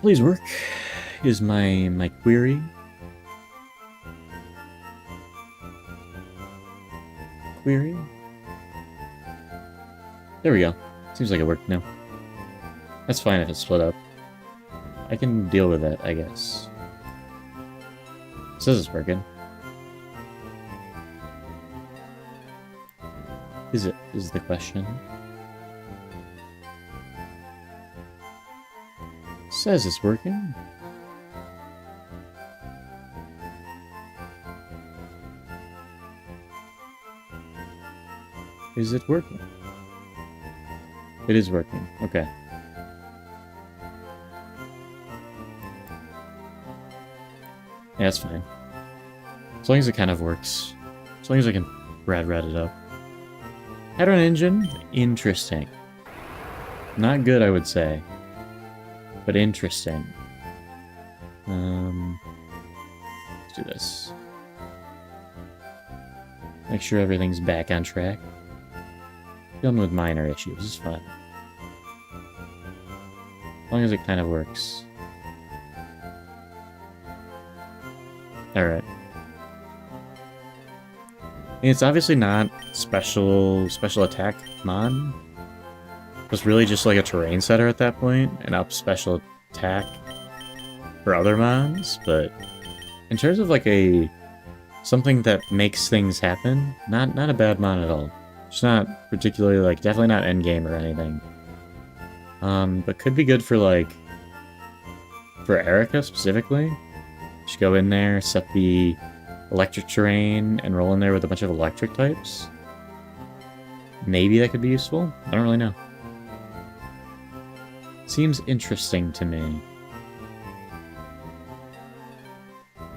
Please work is my query. Query. There we go. Seems like it worked now. That's fine if it's split up. I can deal with that, I guess. It says it's working. Is it? Is the question. Says it's working. Is it working? It is working. Okay. Yeah, that's fine. As long as it kind of works. As long as I can rad it up. Head-on engine? Interesting. Not good, I would say. But interesting. Let's do this. Make sure everything's back on track. Dealing with minor issues is fine. As long as it kind of works. Alright. It's obviously not special attack mon. It was really just like a terrain setter at that point, and up special attack for other mons, but in terms of like something that makes things happen, not a bad mon at all. It's not particularly like definitely not endgame or anything. But could be good for like for Erica specifically. Just go in there, set the electric terrain, and roll in there with a bunch of electric types. Maybe that could be useful. I don't really know. Seems interesting to me.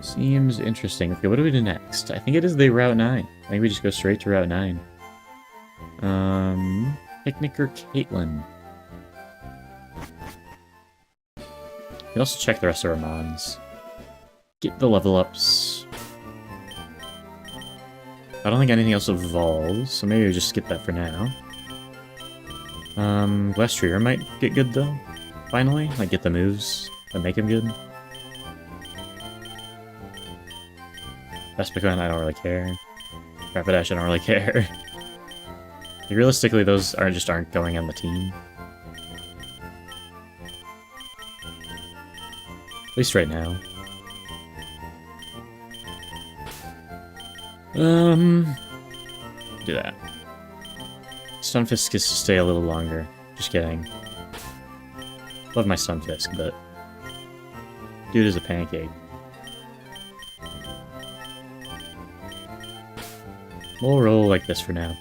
Seems interesting. Okay, what do we do next? I think it is the Route 9. I think we just go straight to Route 9. Picnicker Caitlin. We can also check the rest of our mons. Get the level ups. I don't think anything else evolves, so maybe we just skip that for now. Glass Trigger might get good though. Finally, like get the moves that make him good. Vespiquen, I don't really care. Rapidash, I don't really care. Realistically, those aren't going on the team. At least right now. Do that. Stunfisk gets to stay a little longer. Just kidding. Love my Stunfisk, but dude is a pancake. We'll roll like this for now.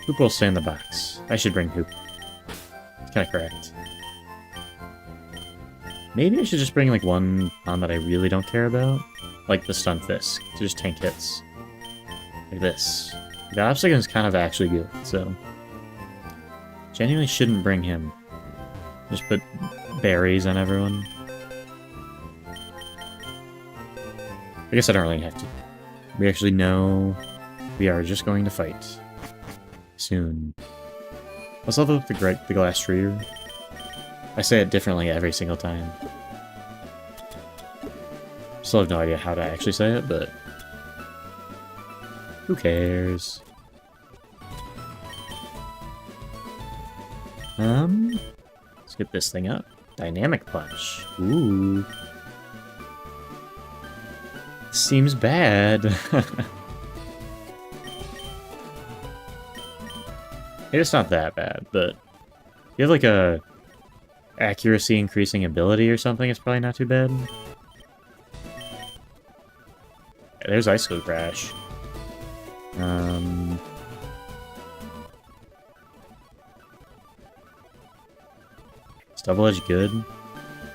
Hoop will stay in the box. I should bring Hoop. It's kinda correct. Maybe I should just bring like one on that I really don't care about. Like the Stunfisk, to just tank hits. Like this. The Obstacle is kind of actually good, so genuinely shouldn't bring him. Just put berries on everyone. I guess I don't really have to. We actually know we are just going to fight. Soon. Let's level up the Glass Tree. I say it differently every single time. Still have no idea how to actually say it, but who cares? Let's get this thing up. Dynamic Punch. Ooh. Seems bad. It's not that bad, but if you have like a accuracy increasing ability or something, it's probably not too bad. Yeah, there's Icicle Crash. Is Double Edge good?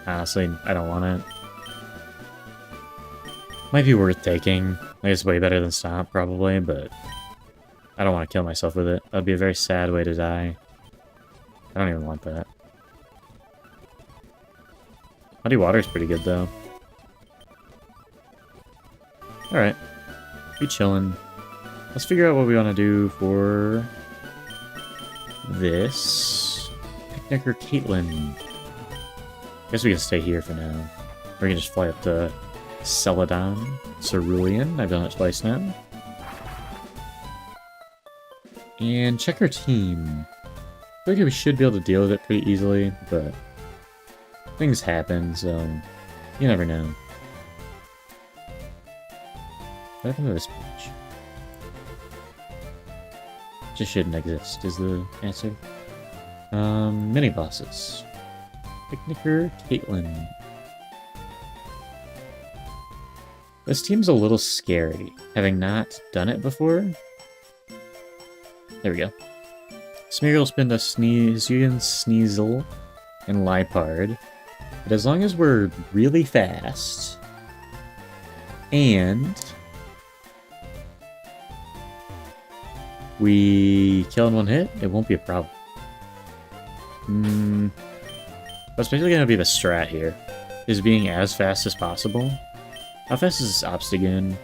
Honestly, I don't want it. Might be worth taking. I think it's way better than Stomp, probably, but I don't want to kill myself with it. That would be a very sad way to die. I don't even want that. Muddy Water's pretty good, though. Alright. Be chillin'. Let's figure out what we want to do for this. Picnicker Caitlin. Guess we can stay here for now. We can just fly up to Celadon, Cerulean. I've done it twice now. And check our team. I feel like we should be able to deal with it pretty easily, but things happen, so you never know. What happened to this page? Just shouldn't exist, is the answer. Mini bosses. Picnicker Caitlin. This team's a little scary, having not done it before. There we go. Smeagol, Spinda, Hisuian, Sneasel, and Lipard. But as long as we're really fast, and we kill in one hit, it won't be a problem. That's basically going to be the strat here, is being as fast as possible. How fast is this Obstagoon?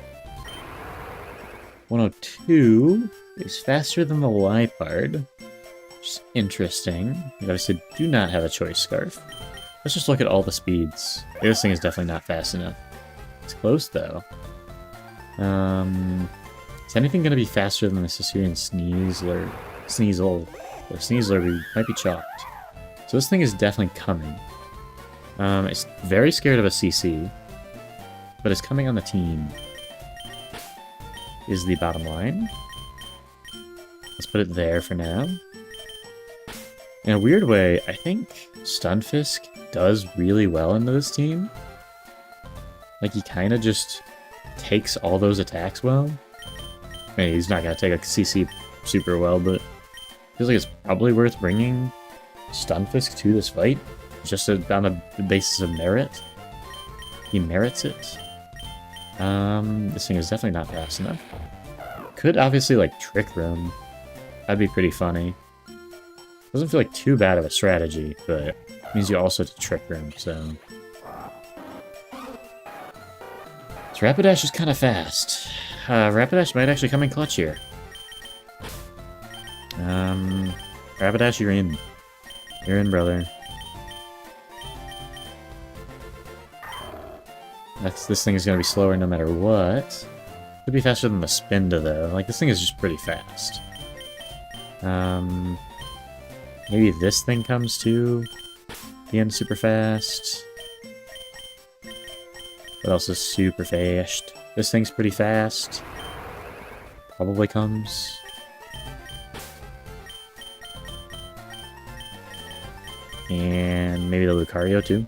102 is faster than the Lipard, which is interesting. You obviously do not have a choice scarf. Let's just look at all the speeds. This thing is definitely not fast enough. It's close though. Is anything going to be faster than the Hisuian Sneasel? The Sneasler might be chalked. So this thing is definitely coming. It's very scared of a CC, but it's coming on the team. Is the bottom line. Let's put it there for now. In a weird way, I think Stunfisk does really well into this team. Like, he kind of just takes all those attacks well. I mean, he's not going to take a CC super well, but I feel like it's probably worth bringing Stunfisk to this fight, just on the basis of merit. He merits it. This thing is definitely not fast enough. Could obviously, like, Trick Room. That'd be pretty funny. Doesn't feel like too bad of a strategy, but it means you also have to Trick Room, so... So Rapidash is kind of fast. Rapidash might actually come in clutch here. Rapidash, you're in. You're in, brother. This thing is going to be slower no matter what. Could be faster than the Spinda, though. Like, this thing is just pretty fast. Maybe this thing comes to the end super fast. What else is super fast? This thing's pretty fast. Probably comes. And maybe the Lucario, too.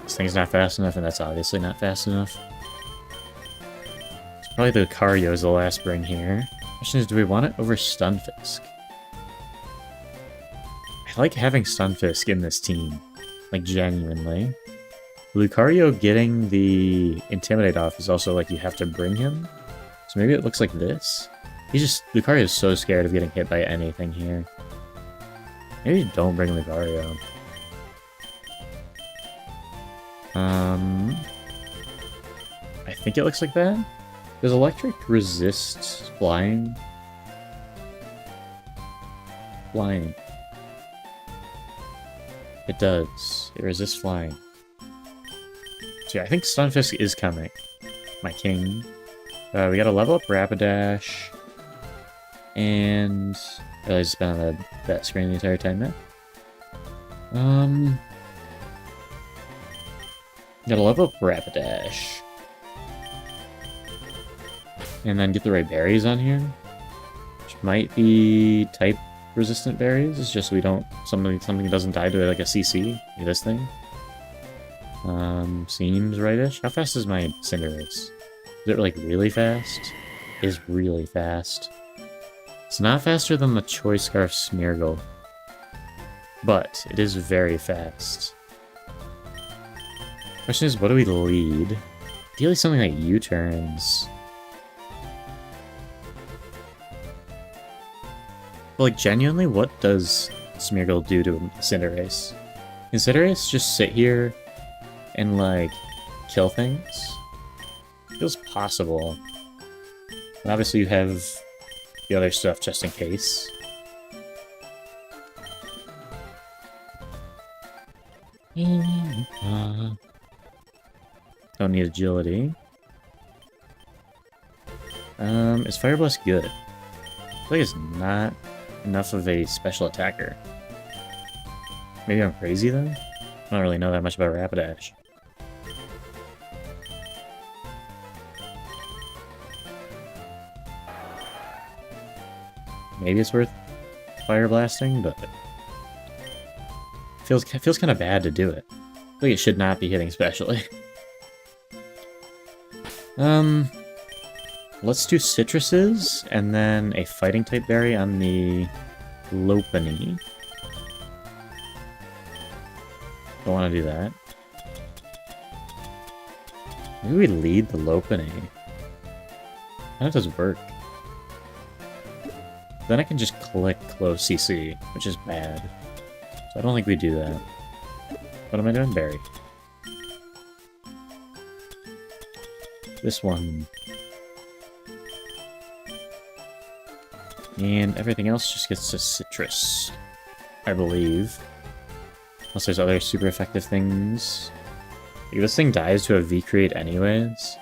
This thing's not fast enough, and that's obviously not fast enough. So probably the Lucario is the last bring here. Question is, do we want it over Stunfisk? I like having Stunfisk in this team. Like, genuinely. Lucario getting the Intimidate off is also like you have to bring him. So maybe it looks like this. Lucario is so scared of getting hit by anything here. Maybe don't bring Lucario. I think it looks like that. Does Electric resist flying? Flying. It does. It resists flying. So yeah, I think Stunfisk is coming. My king. We gotta level up Rapidash. And I realized it's been on that screen the entire time now. Gotta level up Rapidash. And then get the right berries on here. Which might be type resistant berries. It's just we don't something doesn't die to like a CC. Like this thing. Seems rightish. How fast is my Cinderace? Is it like really fast? It is really fast. It's not faster than the Choice Scarf Smeargle. But it is very fast. Question is, what do we lead? Ideally something like U-turns. But like, genuinely, what does Smeargle do to Cinderace? Can Cinderace just sit here and, like, kill things? Feels possible. And obviously you have the other stuff just in case. Don't need agility. Is Fire Blast good? I feel like it's not enough of a special attacker. Maybe I'm crazy though? I don't really know that much about Rapidash. Maybe it's worth Fire Blasting, but feels kind of bad to do it. I feel like it should not be hitting specially. Let's do citruses, and then a fighting type berry on the Lopunny. Don't want to do that. Maybe we lead the Lopunny. How does this work? Then I can just click close CC, which is bad. So I don't think we do that. What am I doing? Berry. This one. And everything else just gets to citrus, I believe. Unless there's other super effective things. Like, this thing dies to a V-Create anyways.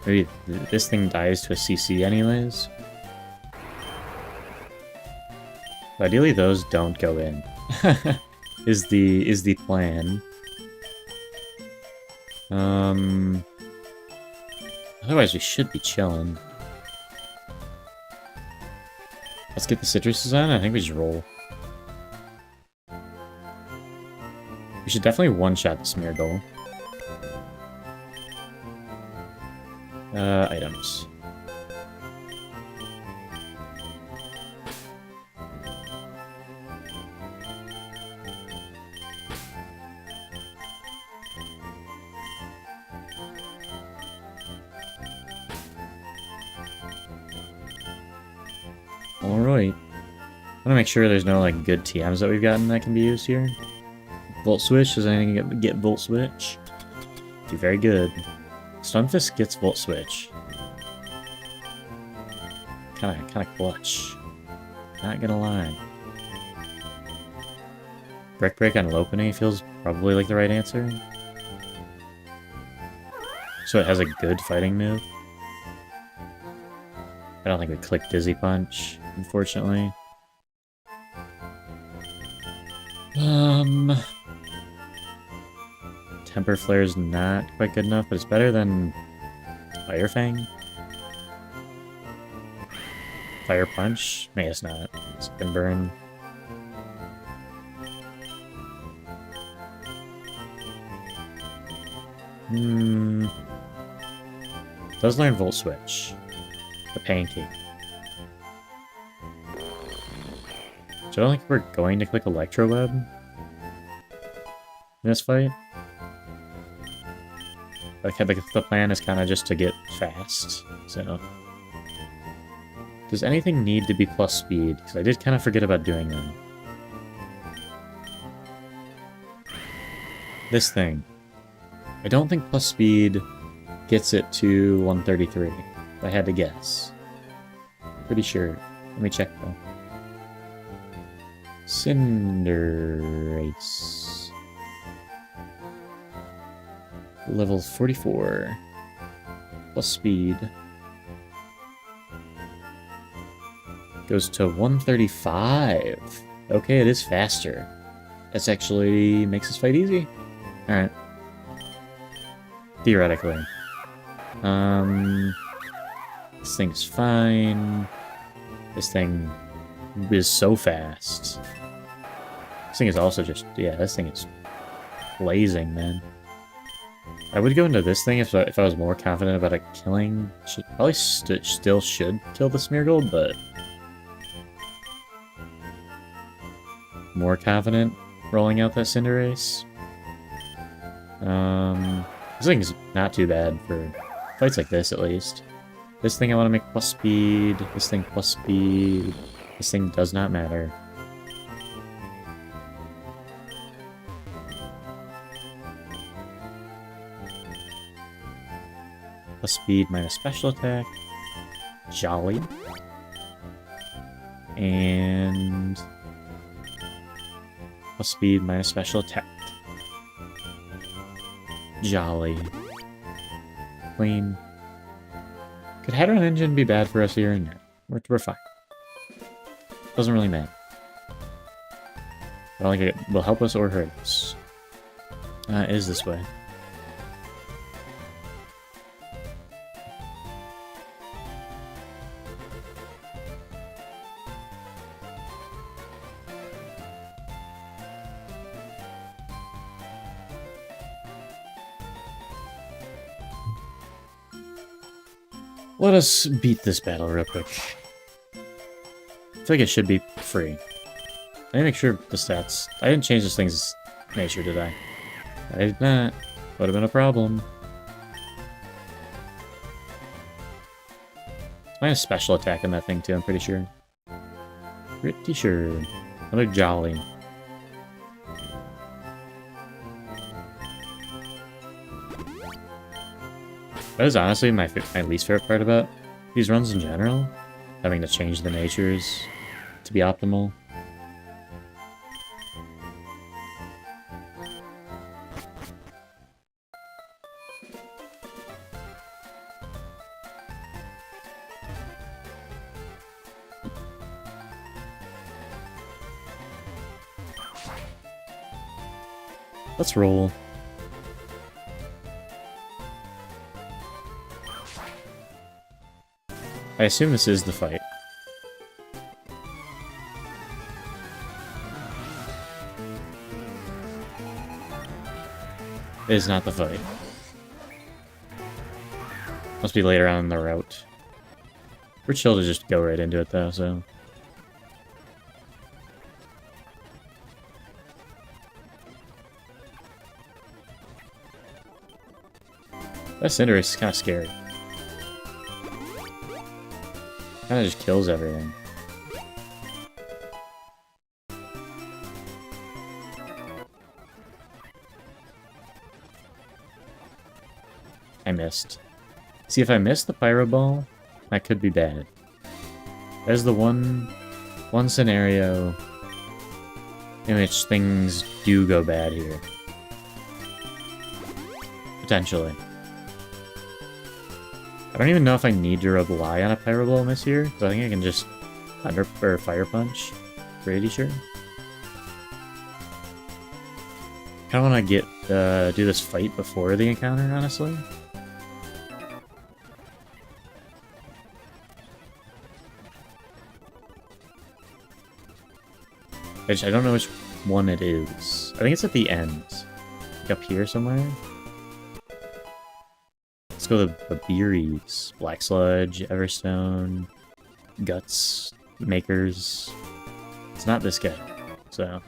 Maybe this thing dies to a CC anyways. But ideally those don't go in. is the plan. Otherwise we should be chilling. Let's get the citruses on. I think we just roll. We should definitely one-shot the Smeargle. Items. Alright. I want to make sure there's no, like, good TMs that we've gotten that can be used here. Volt Switch, does anything get Volt Switch? Be very good. Stunfisk gets Volt Switch. Kinda clutch. Not gonna lie. Brick Break on Lopunny feels probably like the right answer. So it has a good fighting move. I don't think we click Dizzy Punch, unfortunately. Temper Flare's not quite good enough, but it's better than Fire Fang. Fire Punch? Maybe it's not. Spin Burn. Does learn Volt Switch. The Pancake. So I don't think we're going to click Electro Web in this fight. Okay, the plan is kind of just to get fast, so... Does anything need to be plus speed? Because I did kind of forget about doing that. This thing. I don't think plus speed gets it to 133. If I had to guess. Pretty sure. Let me check though. Cinderace. Level 44. Plus speed. Goes to 135. Okay, it is faster. This actually makes this fight easy. Alright. Theoretically. This thing's fine. This thing is so fast. This thing is also just... yeah, this thing is blazing, man. I would go into this thing if I was more confident about it killing. Probably still should kill the Smeargle, but... more confident rolling out that Cinderace. This thing's not too bad for fights like this, at least. This thing I want to make plus speed. This thing plus speed. This thing does not matter. Plus speed minus special attack. Jolly. And plus speed minus special attack. Jolly. Clean. Could Hadron Engine be bad for us here? No. We're fine. Doesn't really matter. I don't think it will help us or hurt us. It is this way. Let us beat this battle real quick. I feel like it should be free. Let me make sure the stats... I didn't change this thing's nature, did I? I did not. Would have been a problem. I have special attack in that thing too, I'm pretty sure. Pretty sure. Another Jolly. That is honestly my least favorite part about these runs in general. Having to change the natures to be optimal. Let's roll. I assume this is the fight. It is not the fight. Must be later on in the route. We're chill to just go right into it though, so... That Cinder is kind of scary. Kind of just kills everything. I missed. See, if I miss the Pyro Ball, that could be bad. There's the one scenario in which things do go bad here. Potentially. I don't even know if I need to rely on a Pyro Ball miss here, because I think I can just Fire Punch. Pretty sure. Kinda wanna get do this fight before the encounter, honestly. I don't know which one it is. I think it's at the end. Like up here somewhere. Let's go to the Beeries. Black Sludge, Everstone, Guts, Makers. It's not this guy, so...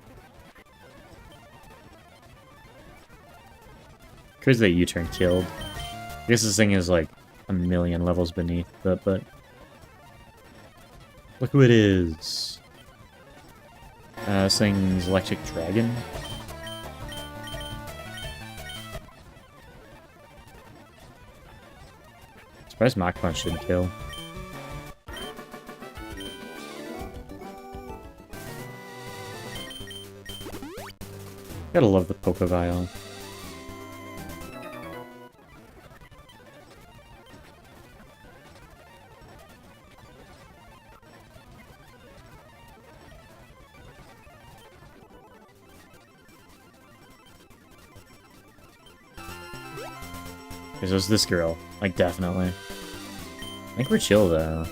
Crazy that U-turn killed. I guess this thing is like a million levels beneath, but... Look who it is! This thing's Electric Dragon. Surprised Mach Punch didn't kill. Gotta love the Pokévial. So it's this girl. Like, definitely. I think we're chill, though.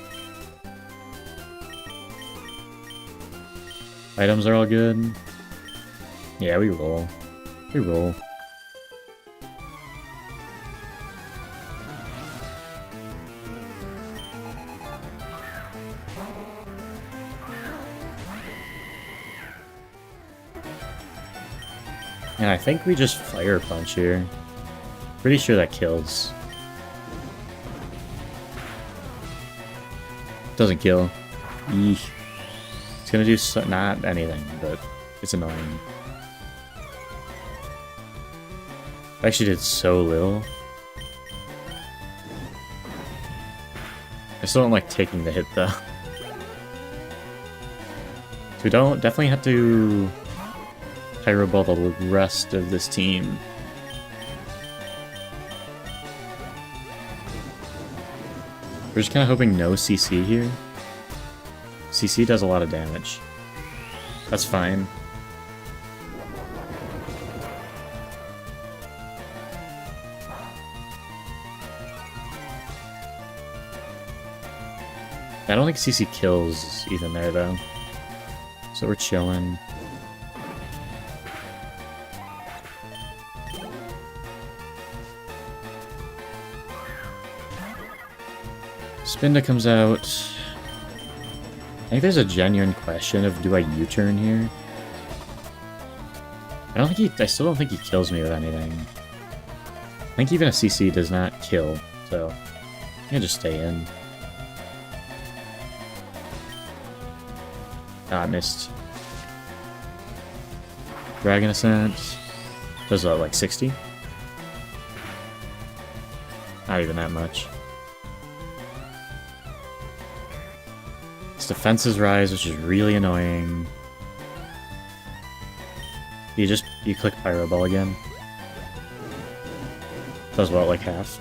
Items are all good. Yeah, we roll. We roll. And I think we just Fire Punch here. Pretty sure that kills. Doesn't kill. Eesh. It's gonna do not anything, but it's annoying. I actually did so little. I still don't like taking the hit though. So we don't definitely have to Pyro Ball the rest of this team. We're just kind of hoping no CC here. CC does a lot of damage. That's fine. I don't think CC kills even there, though. So we're chilling. Spinda comes out. I think there's a genuine question of do I U-turn here? I still don't think he kills me with anything. I think even a CC does not kill, so I can just stay in. Ah, I missed. Dragon Ascent. Does like 60? Not even that much. Its defenses rise, which is really annoying. You click Pyro Ball again. Does what, like half?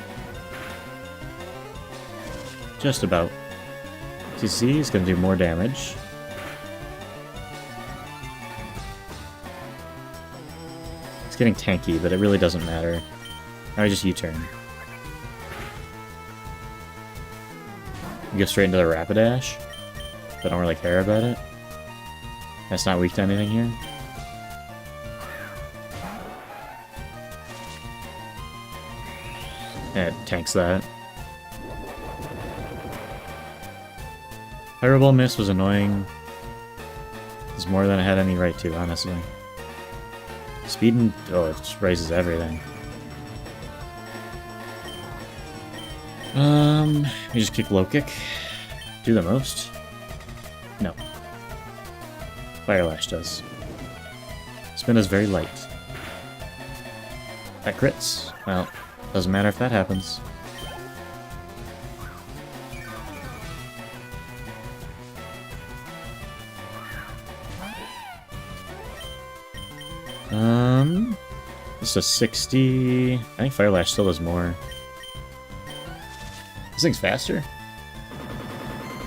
Just about. CC is gonna do more damage. It's getting tanky, but it really doesn't matter. Now I just U-turn. You go straight into the Rapidash. I don't really care about it. That's not weak to anything here. Yeah, it tanks that. Pyro Ball miss was annoying. It's more than I had any right to, honestly. Speed and... oh, it just raises everything. We just kick low kick. Do the most. No. Fire Lash does. Spin is very light. That crits. Well, doesn't matter if that happens. Just a 60. I think Fire Lash still does more. This thing's faster?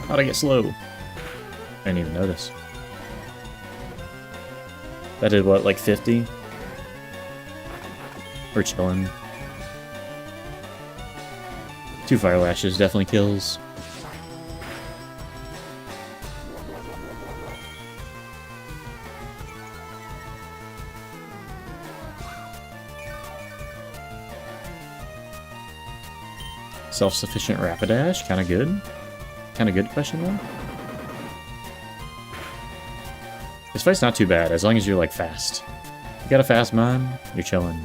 How'd I get slow? I didn't even notice. That did what, like 50? We're chilling. 2 Fire Lashes definitely kills. Self-sufficient Rapidash, kinda good. Kinda good, question mark? This fight's not too bad, as long as you're, like, fast. You got a fast mon, you're chilling.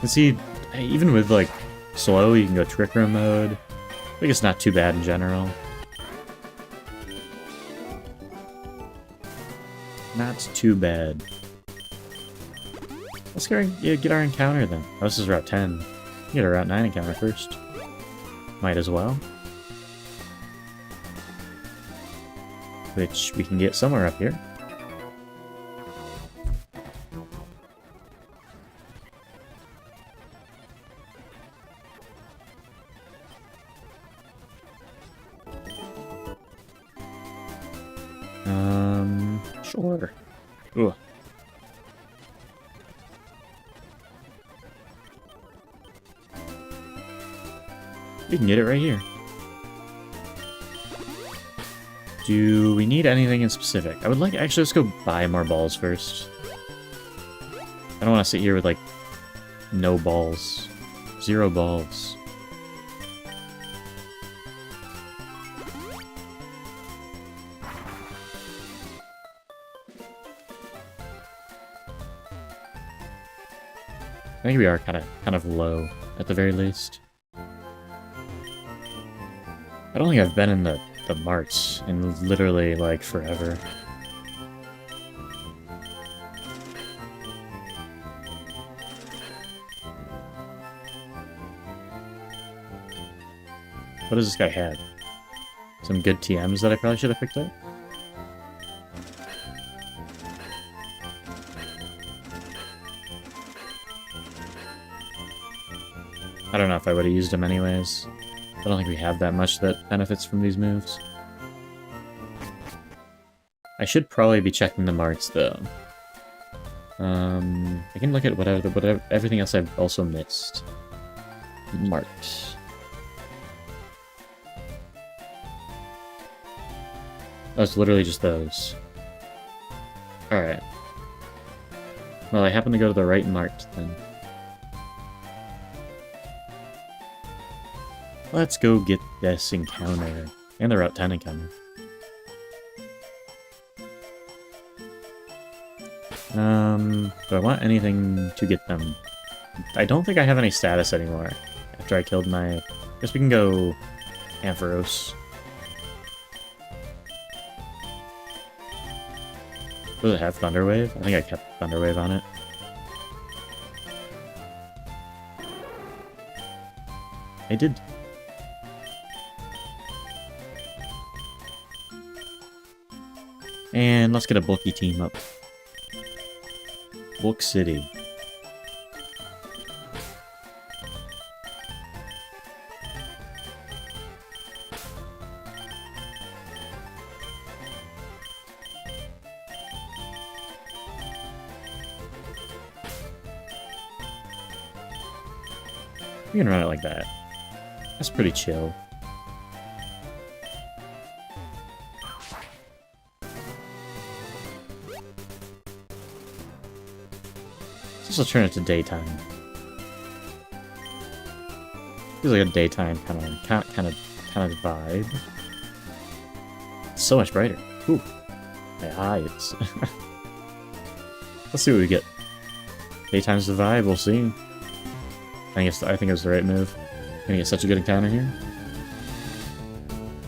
And see, even with, like, slow, you can go Trick Room mode. I think it's not too bad in general. Not too bad. Let's go get our encounter, then. Oh, this is Route 10. Get a Route 9 encounter first. Might as well. Which we can get somewhere up here. Sure. Ooh. We can get it right here. Do we need anything in specific? I would like actually let's go buy more balls first. I don't want to sit here with like no balls. 0 balls. I think we are kind of low at the very least. I don't think I've been in the marts in literally, like, forever. What does this guy have? Some good TMs that I probably should have picked up? I don't know if I would have used them anyways. I don't think we have that much that benefits from these moves. I should probably be checking the marks, though. I can look at whatever everything else I've also missed. Marked. Oh, it's literally just those. Alright. Well, I happen to go to the right marked, then. Let's go get this encounter. And the Route 10 encounter. Do I want anything to get them? I don't think I have any status anymore. After I killed my... Guess we can go Ampharos. Does it have Thunderwave? I think I kept Thunderwave on it. I did. And let's get a bulky team up. Bulk City. You can run it like that. That's pretty chill. Let's also turn it to daytime. Feels like a daytime kind of vibe. It's so much brighter. Ooh, my eyes. Let's see what we get. Daytime's the vibe. We'll see. I think it was the right move. Gonna get such a good encounter here.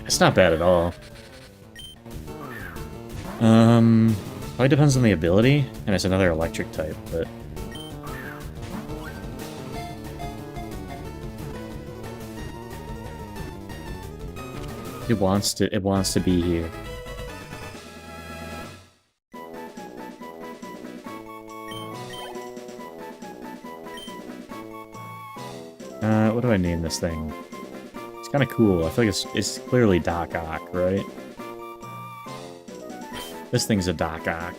It's not bad at all. Probably depends on the ability, and it's another electric type, but it wants to be here. What do I name this thing? It's kind of cool. I feel like it's clearly Doc Ock, right? This thing's a Doc Ock.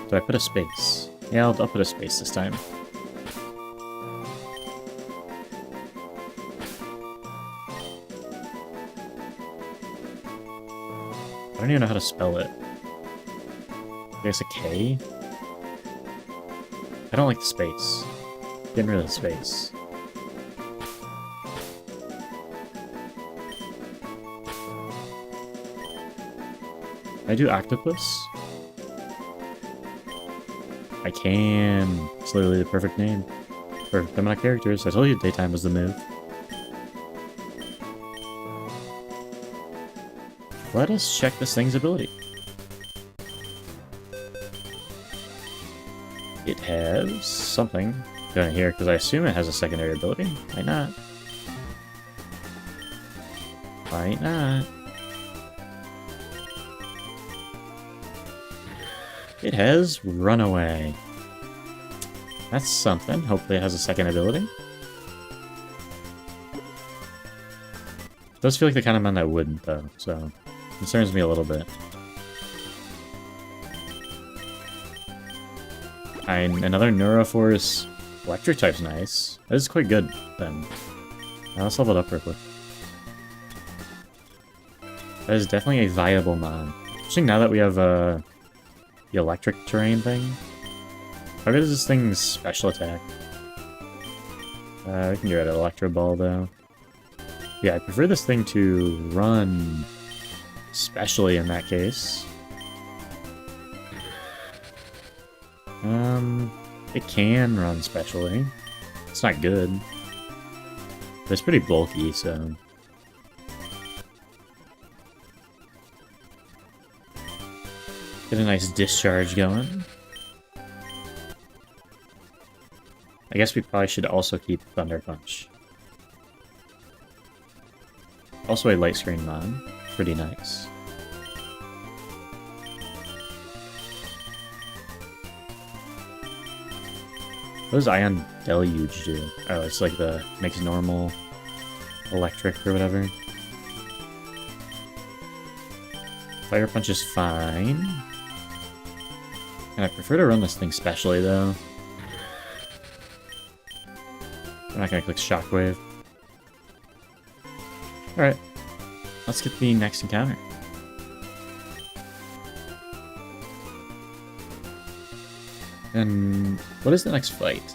Do I put a space? Yeah, I'll put a space this time. I don't even know how to spell it. I guess a K? I don't like the space. Getting rid of the space. Can I do octopus? I can. It's literally the perfect name. Perfect amount of characters. I told you daytime was the move. Let us check this thing's ability. It has something going here, because I assume it has a secondary ability. Why not? Why not? It has Runaway. That's something. Hopefully it has a second ability. It does feel like the kind of man that wouldn't, though, so concerns me a little bit. Another Neuroforce electric type's nice. That is quite good, then. Now let's level it up real quick. That is definitely a viable mon. Especially now that we have the electric terrain thing. How good is this thing's special attack? We can get rid of Electro Ball, though. Yeah, I prefer this thing to run, especially in that case. It can run specially. It's not good. But it's pretty bulky, so... Get a nice discharge going. I guess we probably should also keep Thunder Punch. Also a light screen mon. Pretty nice. What does Ion Deluge do? Oh, it's like the makes normal electric or whatever. Fire Punch is fine. And I prefer to run this thing specially, though. I'm not gonna click Shockwave. Alright. Let's get the next encounter. And what is the next fight?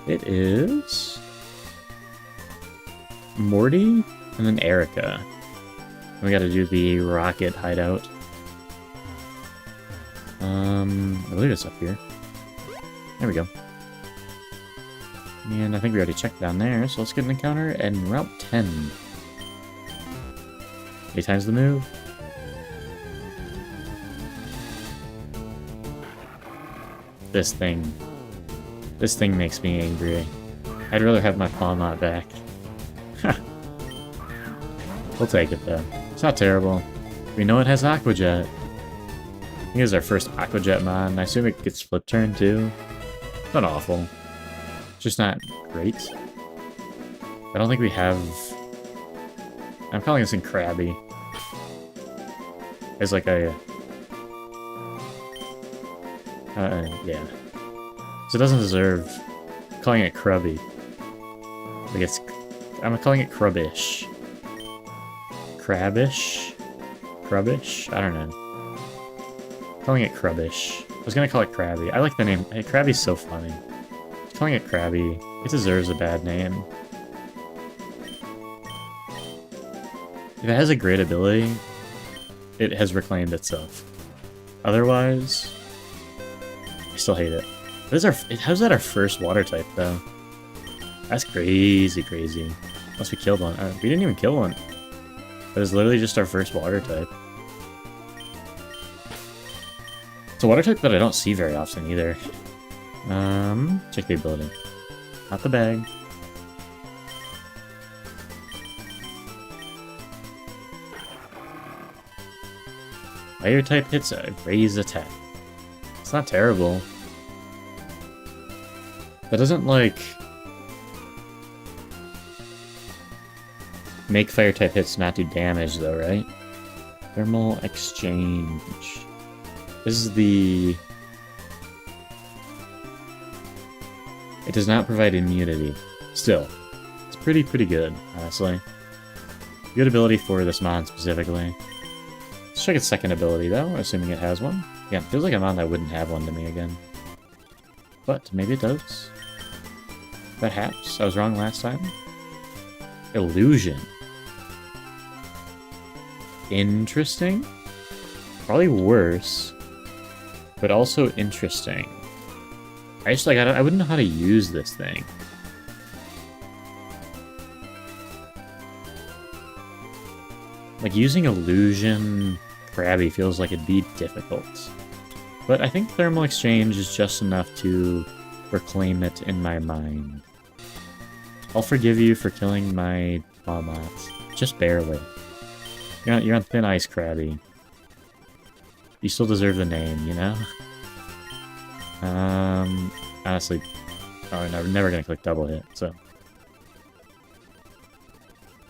It is Morty and then Erica. We gotta do the rocket hideout. I believe it's up here. There we go. And I think we already checked down there, so let's get an encounter and Route 10. 8 times the move. This thing makes me angry. I'd rather have my Pawmot back. We'll take it though. It's not terrible. We know it has Aqua Jet. I think it's our first Aqua Jet mod. I assume it gets flip turn too. Not awful. Just not great. I don't think we have... I'm calling this thing Krabby. It's like a... yeah. So it doesn't deserve calling it Krubby. Like it's... I'm calling it Krubbish. Crabbish? Krubbish? I don't know. Calling it Krubbish. I was gonna call it Krabby. I like the name. Hey, Krabby's so funny. Calling it Krabby. It deserves a bad name. If it has a great ability, it has reclaimed itself. Otherwise, I still hate it. How's that our first water type, though? That's crazy, crazy. Unless we killed one. We didn't even kill one. That is literally just our first water type. It's a water type that I don't see very often, either. Check the ability. Not the bag. Fire type hits a raise attack. It's not terrible. That doesn't, like... make fire type hits not do damage, though, right? Thermal exchange. This is the... It does not provide immunity. Still, it's pretty good, honestly. Good ability for this mod specifically. Let's check its second ability, though, assuming it has one. Yeah, it feels like a mod that wouldn't have one to me again. But maybe it does. Perhaps. I was wrong last time. Illusion. Interesting. Probably worse. But also interesting. I just, like, I wouldn't know how to use this thing. Like, using Illusion Krabby feels like it'd be difficult. But I think Thermal Exchange is just enough to reclaim it in my mind. I'll forgive you for killing my Pawmots. Just barely. You're on thin ice, Krabby. You still deserve the name, you know? Honestly... Oh, I'm never gonna click double hit, so...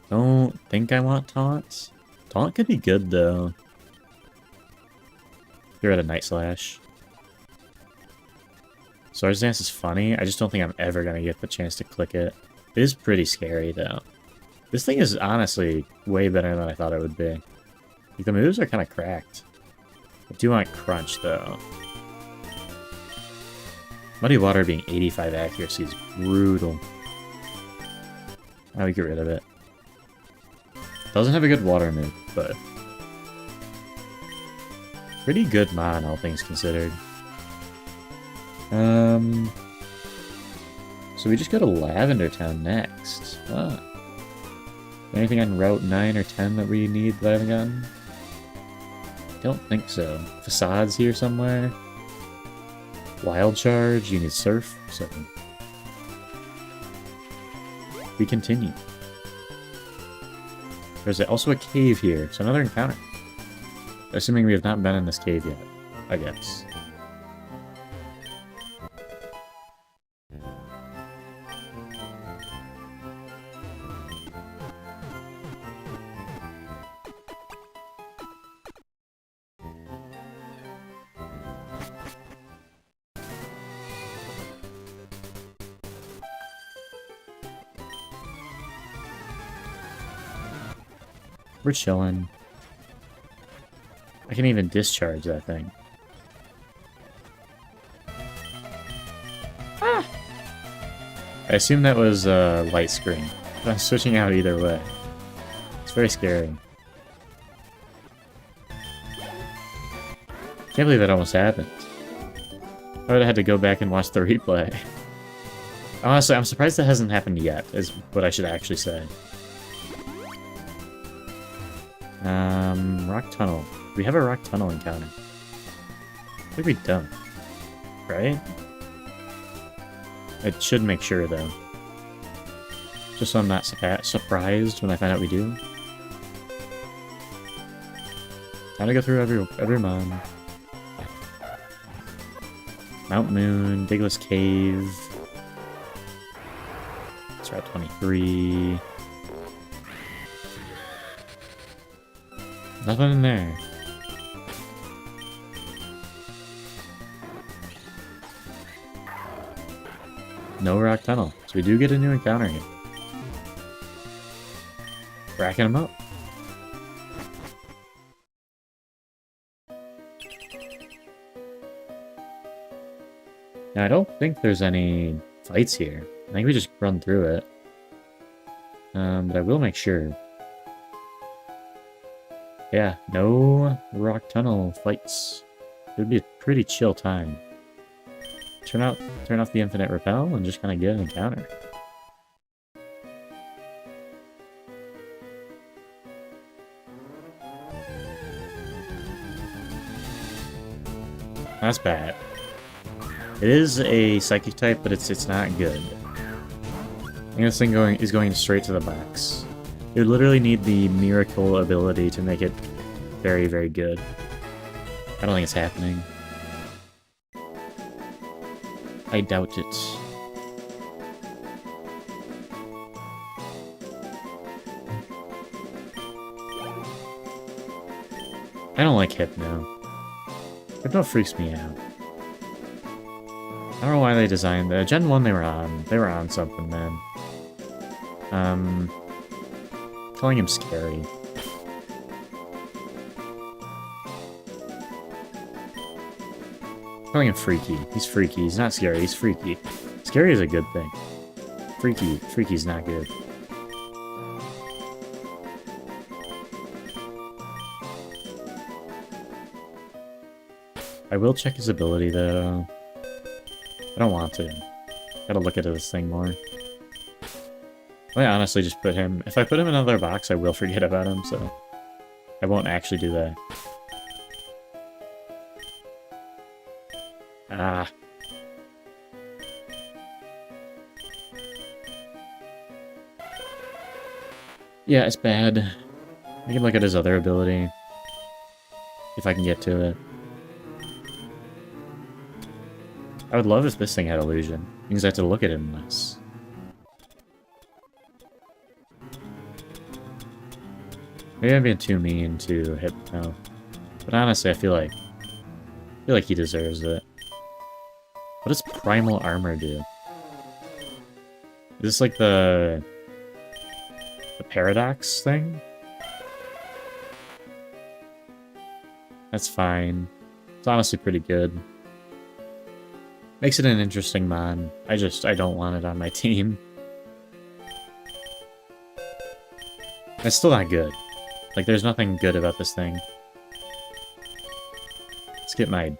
Don't think I want taunts. Taunt could be good, though. You're at a Night Slash. Swords Dance is funny, I just don't think I'm ever gonna get the chance to click it. It is pretty scary, though. This thing is honestly way better than I thought it would be. Like, the moves are kind of cracked. I do want Crunch, though. Muddy Water being 85 accuracy is brutal. Now we get rid of it. Doesn't have a good water move, but... pretty good mod, all things considered. So we just go to Lavender Town next. Ah. Anything on Route 9 or 10 that we need that I haven't gotten? Don't think so. Facades here somewhere. Wild Charge, you need Surf, so... we continue. There's also a cave here, so another encounter. Assuming we have not been in this cave yet, I guess. We're chilling. I can even discharge that thing. Ah! I assume that was a light screen. But I'm switching out either way. It's very scary. Can't believe that almost happened. I would have had to go back and watch the replay. Honestly, I'm surprised that hasn't happened yet, is what I should actually say. Rock tunnel. We have a rock tunnel encounter. I think we don't. Right? I should make sure, though. Just so I'm not surprised when I find out we do. Time to go through every mon. Mount Moon, Digless Cave. It's Route 23. Nothing in there. No rock tunnel. So we do get a new encounter here. Racking them up. Now, I don't think there's any fights here. I think we just run through it. But I will make sure. Yeah, no rock tunnel fights. It would be a pretty chill time. Turn off the infinite repel and just kind of get an encounter. That's bad. It is a psychic type, but it's not good. I think this thing is going straight to the box. It would literally need the miracle ability to make it very, very good. I don't think it's happening. I doubt it. I don't like Hypno. Hypno freaks me out. I don't know why they designed that. Gen 1 they were on something, man. Calling him scary. Calling him freaky. He's freaky. He's not scary. He's freaky. Scary is a good thing. Freaky's not good. I will check his ability though. I don't want to. Gotta look at this thing more. I honestly just put him... If I put him in another box, I will forget about him, so... I won't actually do that. Ah. Yeah, it's bad. I can look at his other ability. If I can get to it. I would love if this thing had illusion. Means I have to look at him less. Maybe I'm being too mean to Hypno. But honestly, I feel like he deserves it. What does Primal Armor do? Is this like the Paradox thing? That's fine. It's honestly pretty good. Makes it an interesting mod. I don't want it on my team. It's still not good. Like, there's nothing good about this thing. Let's get my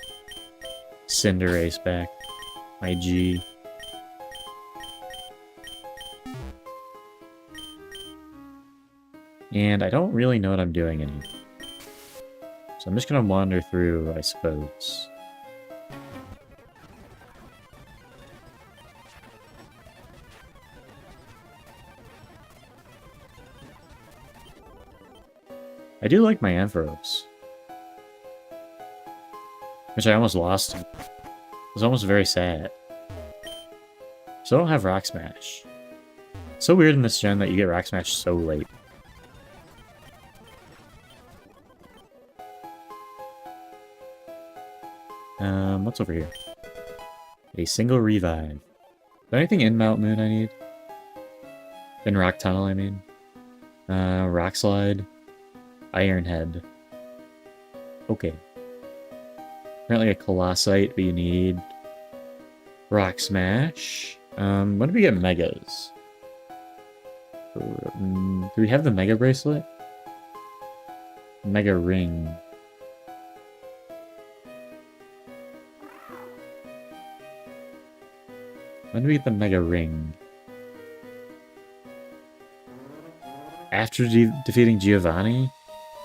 Cinderace back. My G. And I don't really know what I'm doing anymore. So I'm just gonna wander through, I suppose. I do like my Ampharos. Which I almost lost. It was almost very sad. So I don't have Rock Smash. It's so weird in this gen that you get Rock Smash so late. What's over here? A single revive. Is there anything in Mount Moon I need? In Rock Tunnel, I mean. Rock Slide. Iron Head. Okay. Apparently a Colossite, but you need Rock Smash. When do we get Megas? Do we have the Mega Bracelet? Mega Ring. When do we get the Mega Ring? After defeating Giovanni?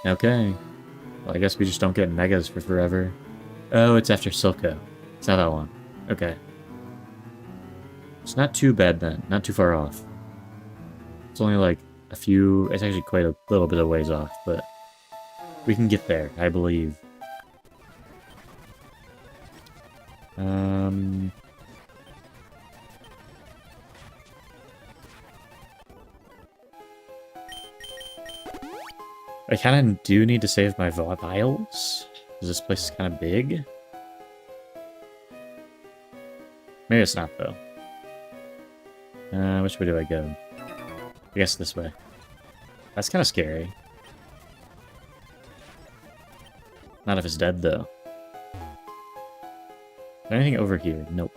Okay. Well, I guess we just don't get Megas for forever. Oh, it's after Silco. It's not that one. Okay. It's not too bad then. Not too far off. It's only like a few... It's actually quite a little bit of ways off, but... We can get there, I believe. I kind of do need to save my vials, because this place is kind of big. Maybe it's not, though. Which way do I go? I guess this way. That's kind of scary. Not if it's dead, though. Is there anything over here? Nope.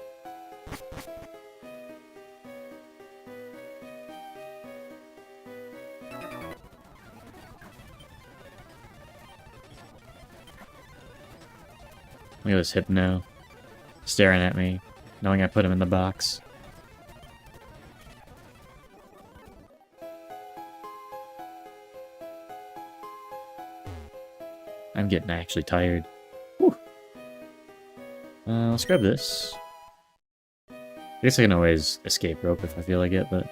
Look at this Hypno. Staring at me, knowing I put him in the box. I'm getting actually tired. Whew. Let's grab this. I guess I can always escape rope if I feel like it, but...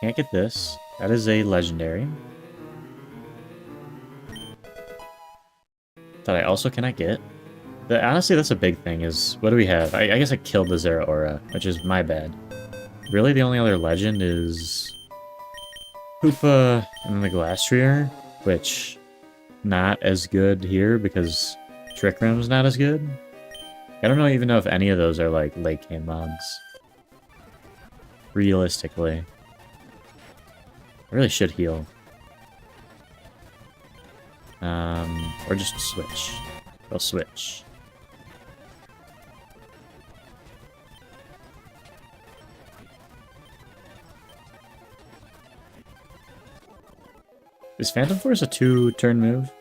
Can't get this. That is a legendary. That I also cannot get. Honestly, that's a big thing, is... What do we have? I guess I killed the Zeraora, which is my bad. Really, the only other legend is... Hoopa and then the Glastrier, which... Not as good here, because Trick Room's not as good. I don't even know if any of those are, like, late game mods. Realistically. I really should heal. Or just switch. I'll switch. Is Phantom Force a 2-turn move?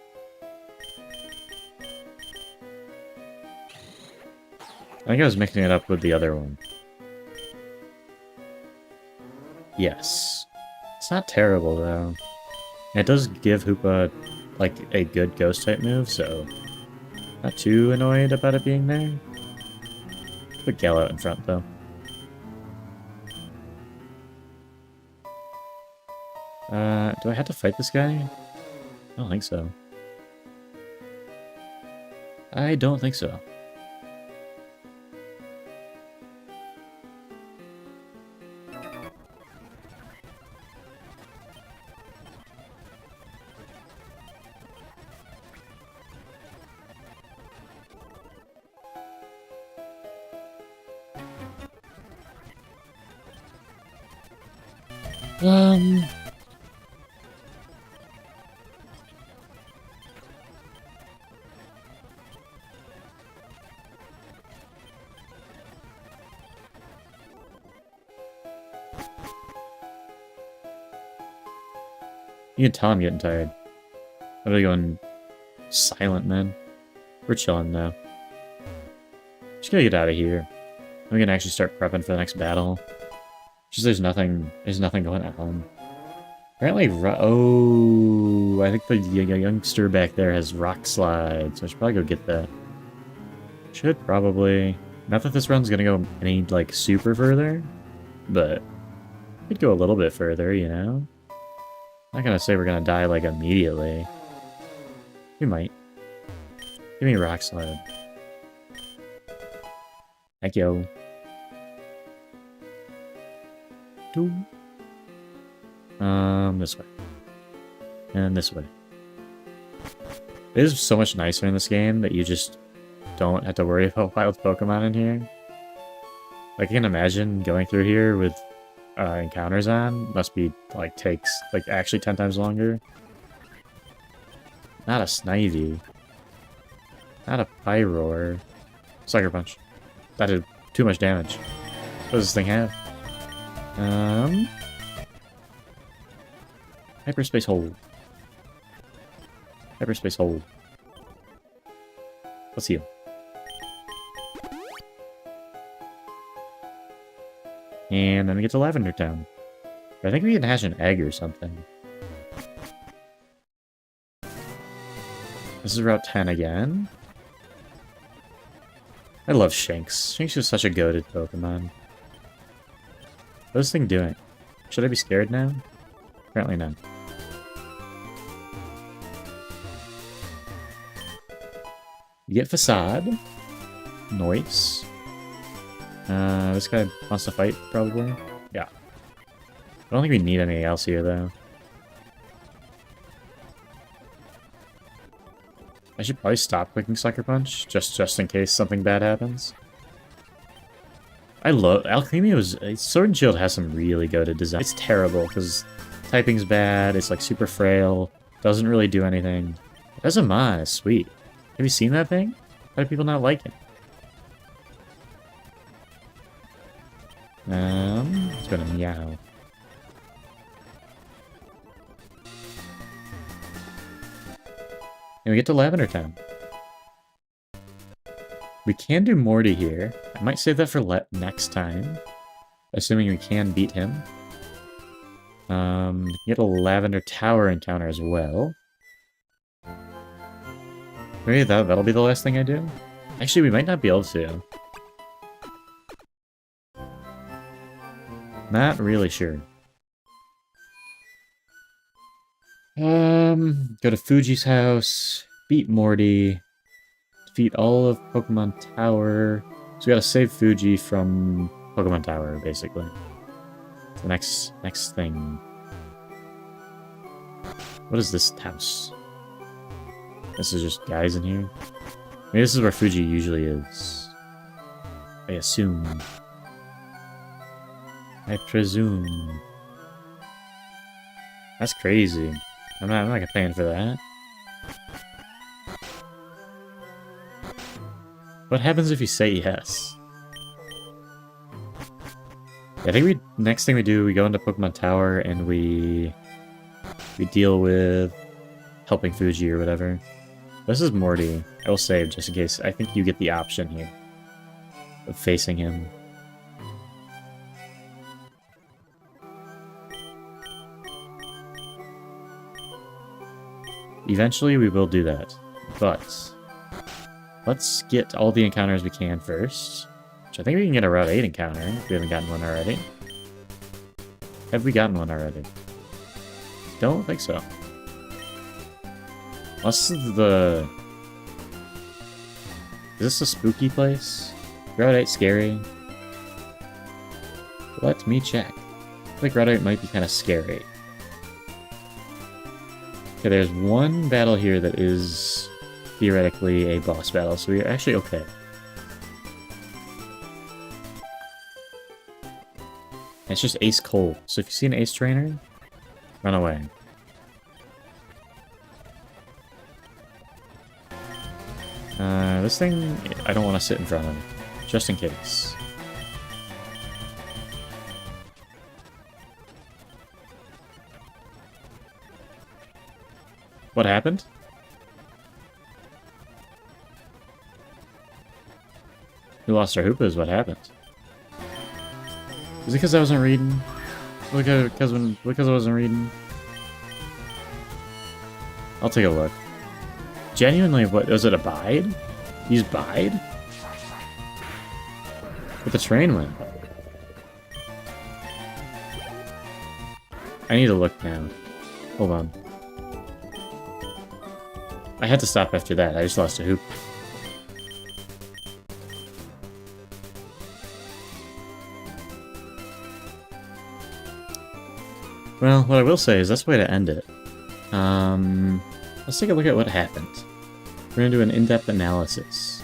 I think I was mixing it up with the other one. Yes. It's not terrible, though. And it does give Hoopa, like, a good ghost-type move, so... Not too annoyed about it being there. Put Gale out in front, though. Do I have to fight this guy? I don't think so. I don't think so. You can tell I'm getting tired. I'm really going silent, man. We're chilling now. Just gotta get out of here. We can actually start prepping for the next battle. Just there's nothing going on. Apparently, oh, I think the youngster back there has rock slide, so I should probably go get that. Should probably. Not that this run's gonna go any like super further, but could go a little bit further, you know. Not gonna say we're gonna die like immediately. We might. Give me a rock slide. Thank you. This way. And this way. It is so much nicer in this game that you just don't have to worry about wild Pokemon in here. Like, I can imagine going through here with encounters on. Must be, like, takes, like, actually 10 times longer. Not a Snivy. Not a Pyroar. Sucker Punch. That did too much damage. What does this thing have? Hyperspace Hold. Hyperspace Hold. Let's heal. And then we get to Lavender Town. I think we can hatch an egg or something. This is Route 10 again. I love Shanks. Shanks is such a goated Pokemon. What is this thing doing? Should I be scared now? Apparently not. You get Facade. Noise. This guy wants to fight, probably. Yeah. I don't think we need anything else here, though. I should probably stop clicking Sucker Punch, just in case something bad happens. I love... Alchemia Sword and Shield has some really good design. It's terrible, because typing's bad, it's like super frail, doesn't really do anything. Desmond is sweet. Have you seen that thing? Why do people not like it? It's gonna meow. And we get to Lavender Town. We can do Morty here. I might save that for next time. Assuming we can beat him. Get a Lavender Tower encounter as well. Maybe that'll be the last thing I do? Actually, we might not be able to. Not really sure. Go to Fuji's house, beat Morty, defeat all of Pokemon Tower. So we gotta save Fuji from Pokemon Tower, basically. The next thing. What is this house? This is just guys in here. Maybe this is where Fuji usually is. I assume. I presume. That's crazy. I'm not gonna pay for that. What happens if you say yes? I think next thing we do, we go into Pokemon Tower and we deal with helping Fuji or whatever. This is Morty. I will save just in case. I think you get the option here of facing him. Eventually we will do that, but let's get all the encounters we can first. Which I think we can get a Route 8 encounter if we haven't gotten one already. Have we gotten one already? Don't think so. Unless Is this a spooky place? Route 8 scary? Let me check. I think Route 8 might be kind of scary. Okay, there's one battle here that is theoretically a boss battle, so we're actually okay. And it's just Ace Cold, so if you see an Ace Trainer, run away. This thing, I don't want to sit in front of, just in case. What happened? We lost our Hoopa is what happened. Is it because I wasn't reading? Because I wasn't reading? I'll take a look. Genuinely, what was it? A bide? He's bide? But the train went. I need to look now. Hold on. I had to stop after that. I just lost a hoop. Well, what I will say is that's the way to end it. Let's take a look at what happened. We're going to do an in-depth analysis.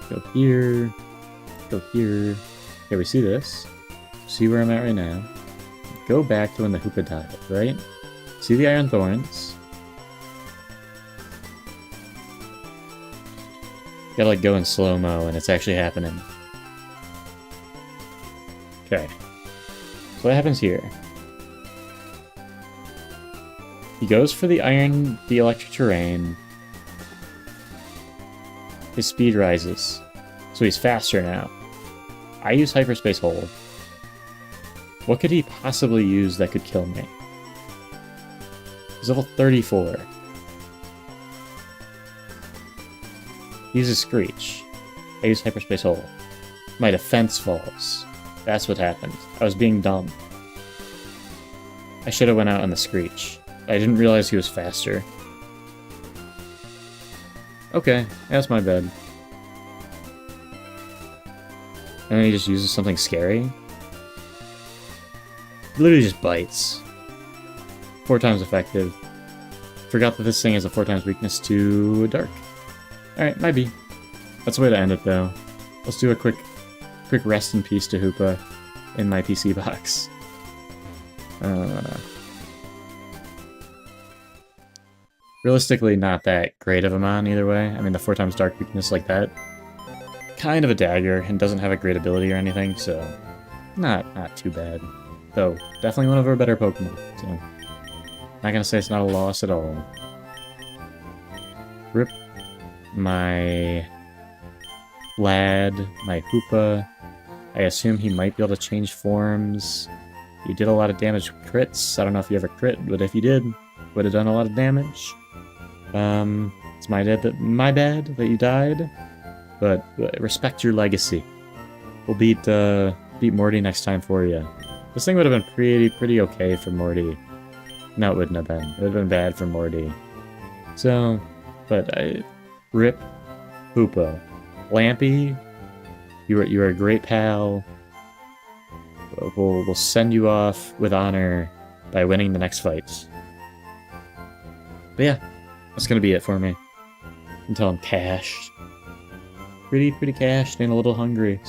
Go here. go here. Okay, we see this. See where I'm at right now. Go back to when the Hoopa died, right? See the Iron Thorns. Gotta like go in slow-mo and it's actually happening. Okay. So what happens here? He goes for the electric terrain. His speed rises. So he's faster now. I use Hyperspace Hole. What could he possibly use that could kill me? He's level 34. He uses Screech. I use Hyperspace Hole. My defense falls. That's what happened. I was being dumb. I should have went out on the Screech. I didn't realize he was faster. Okay, that's my bad. And then he just uses something scary. Literally just bites. 4 times effective. Forgot that this thing has a 4 times weakness to Dark. Alright, might be. That's the way to end it though. Let's do a quick rest in peace to Hoopa in my PC box. Realistically, not that great of a mon either way. I mean, the 4 times Dark weakness like that, kind of a dagger, and doesn't have a great ability or anything, so not too bad. Though, definitely one of our better Pokemon, so not gonna say it's not a loss at all. Rip my Lad, my Hoopa. I assume he might be able to change forms. You did a lot of damage with crits. I don't know if you ever crit, but if you did, would have done a lot of damage. It's my bad that you died, but respect your legacy. We'll beat Morty next time for you. This thing would have been pretty okay for Morty. No, it wouldn't have been. It would have been bad for Morty. So, but rip Hoopa. Lampy, you are a great pal. We'll send you off with honor by winning the next fight. But yeah, that's gonna be it for me. Until I'm cashed. Pretty cashed and a little hungry.